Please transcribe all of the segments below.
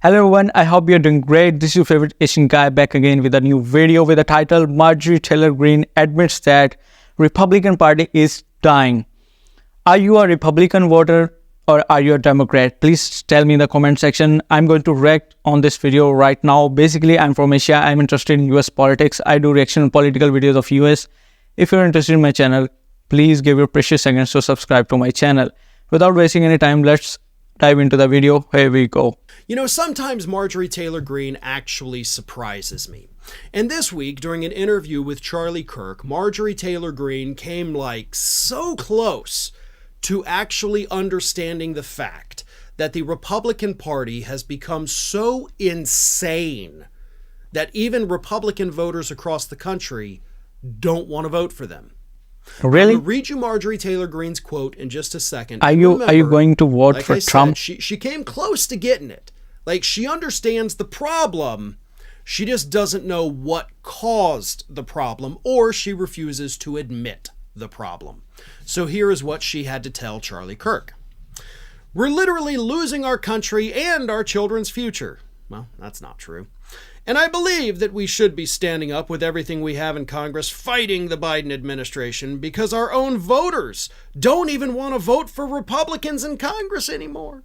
Hello everyone, I hope you're doing great. This is your favorite Asian guy back again with a new video with the title Marjorie Taylor Greene admits that Republican Party is dying. Are you a Republican voter or are you a Democrat? Please tell me in the comment section. I'm going to react on this video right now. Basically, I'm from Asia. I'm interested in US politics. I do reaction political videos of US. If you're interested in my channel, please give your precious seconds to subscribe to my channel. Without wasting any time, let's dive into the video. Here we go. You know, sometimes Marjorie Taylor Greene actually surprises me. And this week, during an interview with Charlie Kirk, Marjorie Taylor Greene came like so close to actually understanding the fact that the Republican Party has become so insane that even Republican voters across the country don't want to vote for them. Really? I'm going to read you Marjorie Taylor Greene's quote in just a second. Are you going to vote for Trump? She came close to getting it. Like, she understands the problem. She just doesn't know what caused the problem, or she refuses to admit the problem. So here is what she had to tell Charlie Kirk. We're literally losing our country and our children's future. Well, that's not true. And I believe that we should be standing up with everything we have in Congress, fighting the Biden administration, because our own voters don't even want to vote for Republicans in Congress anymore.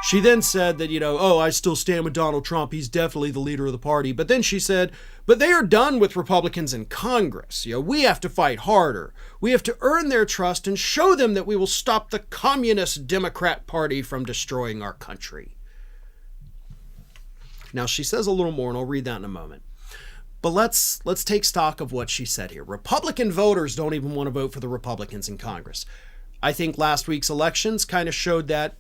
She then said that, I still stand with Donald Trump. He's definitely the leader of the party. But then she said, but they are done with Republicans in Congress. We have to fight harder. We have to earn their trust and show them that we will stop the communist Democrat Party from destroying our country. Now, she says a little more, and I'll read that in a moment. But let's take stock of what she said here. Republican voters don't even want to vote for the Republicans in Congress. I think last week's elections kind of showed that,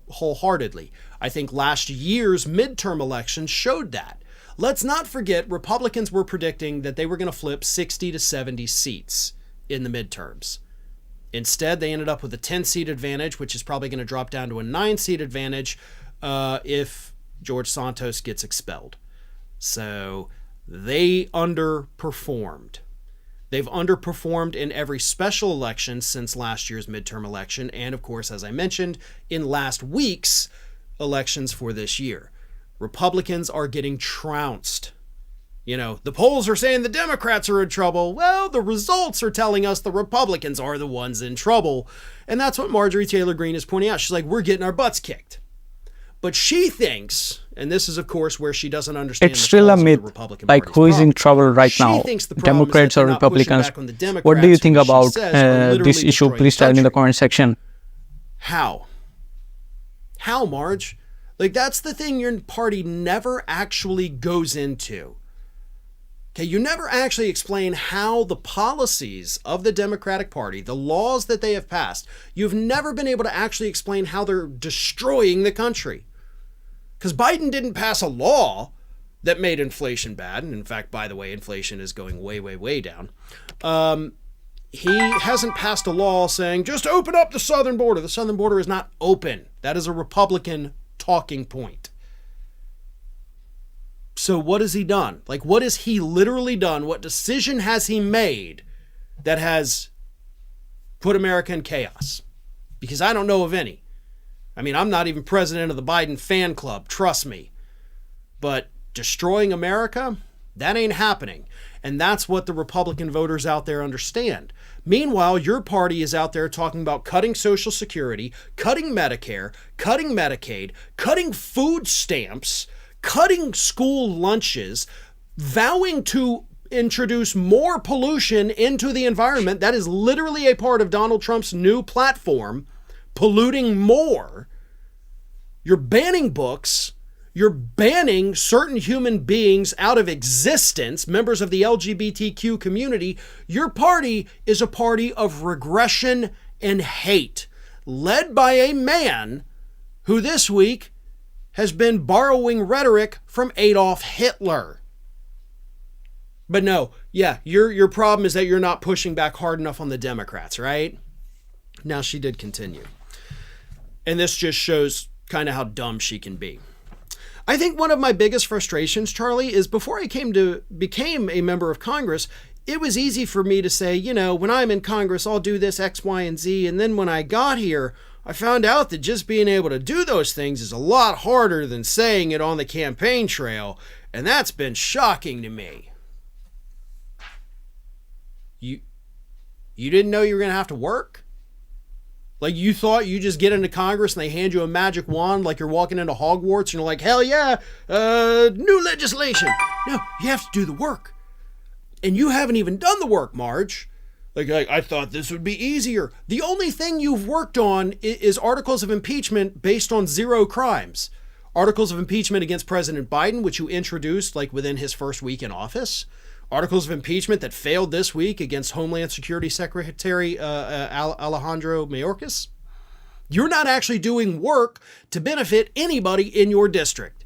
wholeheartedly. I think last year's midterm elections showed that. Let's not forget, Republicans were predicting that they were going to flip 60 to 70 seats in the midterms. Instead, they ended up with a 10-seat advantage, which is probably going to drop down to a 9-seat advantage if George Santos gets expelled. So they underperformed. They've underperformed in every special election since last year's midterm election. And of course, as I mentioned, in last week's elections for this year. Republicans are getting trounced. The polls are saying the Democrats are in trouble. Well, the results are telling us the Republicans are the ones in trouble. And that's what Marjorie Taylor Greene is pointing out. She's like, we're getting our butts kicked. But she thinks, and this is, of course, where she doesn't understand it's still a myth, like who is in trouble right now, Democrats or Republicans. What do you think about this issue? Please tell me in the comment section. How, Marge? Like, that's the thing your party never actually goes into. Okay, you never actually explain how the policies of the Democratic Party, the laws that they have passed, you've never been able to actually explain how they're destroying the country. Because Biden didn't pass a law that made inflation bad. And in fact, by the way, inflation is going way, way, way down. He hasn't passed a law saying, just open up the southern border. The southern border is not open. That is a Republican talking point. So what has he done? Like, what has he literally done? What decision has he made that has put America in chaos? Because I don't know of any. I mean, I'm not even president of the Biden fan club, trust me. But destroying America, that ain't happening. And that's what the Republican voters out there understand. Meanwhile, your party is out there talking about cutting Social Security, cutting Medicare, cutting Medicaid, cutting food stamps, cutting school lunches, vowing to introduce more pollution into the environment. That is literally a part of Donald Trump's new platform, polluting more. You're banning books. You're banning certain human beings out of existence, members of the LGBTQ community. Your party is a party of regression and hate, led by a man who this week has been borrowing rhetoric from Adolf Hitler. But no, yeah, your problem is that you're not pushing back hard enough on the Democrats, right? Now, she did continue. And this just shows kind of how dumb she can be. I think one of my biggest frustrations, Charlie, is before I became a member of Congress, it was easy for me to say, when I'm in Congress, I'll do this X, Y, and Z. And then when I got here, I found out that just being able to do those things is a lot harder than saying it on the campaign trail, and that's been shocking to me. You didn't know you were going to have to work? Like, you thought you just get into Congress and they hand you a magic wand like you're walking into Hogwarts and you're like, hell yeah, new legislation. No, you have to do the work. And you haven't even done the work, Marge. Like, I thought this would be easier. The only thing you've worked on is articles of impeachment based on 0 crimes. Articles of impeachment against President Biden, which you introduced like within his first week in office. Articles of impeachment that failed this week against Homeland Security Secretary Alejandro Mayorkas. You're not actually doing work to benefit anybody in your district.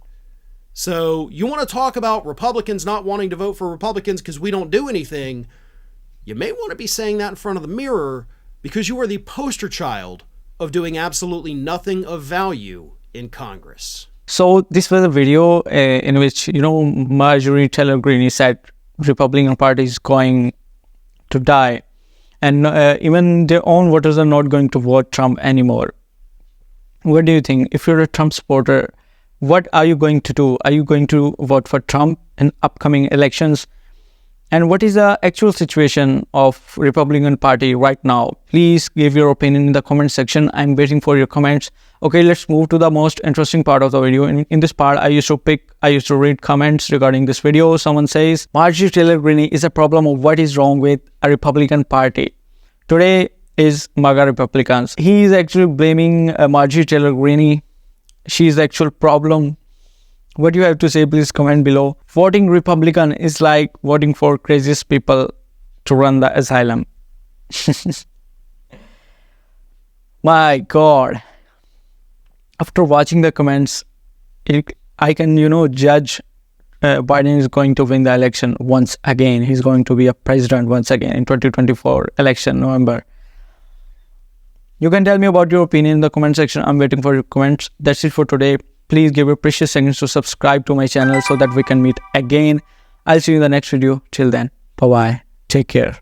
So you want to talk about Republicans not wanting to vote for Republicans because we don't do anything. You may want to be saying that in front of the mirror because you are the poster child of doing absolutely nothing of value in Congress. So this was a video in which, Marjorie Taylor Greene said Republican Party is going to die. And even their own voters are not going to vote Trump anymore. What do you think? If you're a Trump supporter, what are you going to do? Are you going to vote for Trump in upcoming elections? And what is the actual situation of Republican Party right now? Please give your opinion in the comment section. I'm waiting for your comments. Okay, let's move to the most interesting part of the video. In this part, I used to read comments regarding this video. Someone says, Marjorie Taylor Greene is a problem of what is wrong with a Republican Party. Today is MAGA Republicans. He is actually blaming Marjorie Taylor Greene. She is the actual problem. What do you have to say? Please comment below. Voting Republican is like voting for craziest people to run the asylum. My God. After watching the comments, I can, judge Biden is going to win the election once again. He's going to be a president once again in 2024 election, November. You can tell me about your opinion in the comment section. I'm waiting for your comments. That's it for today. Please give your precious seconds to subscribe to my channel so that we can meet again. I'll see you in the next video. Till then, bye-bye. Take care.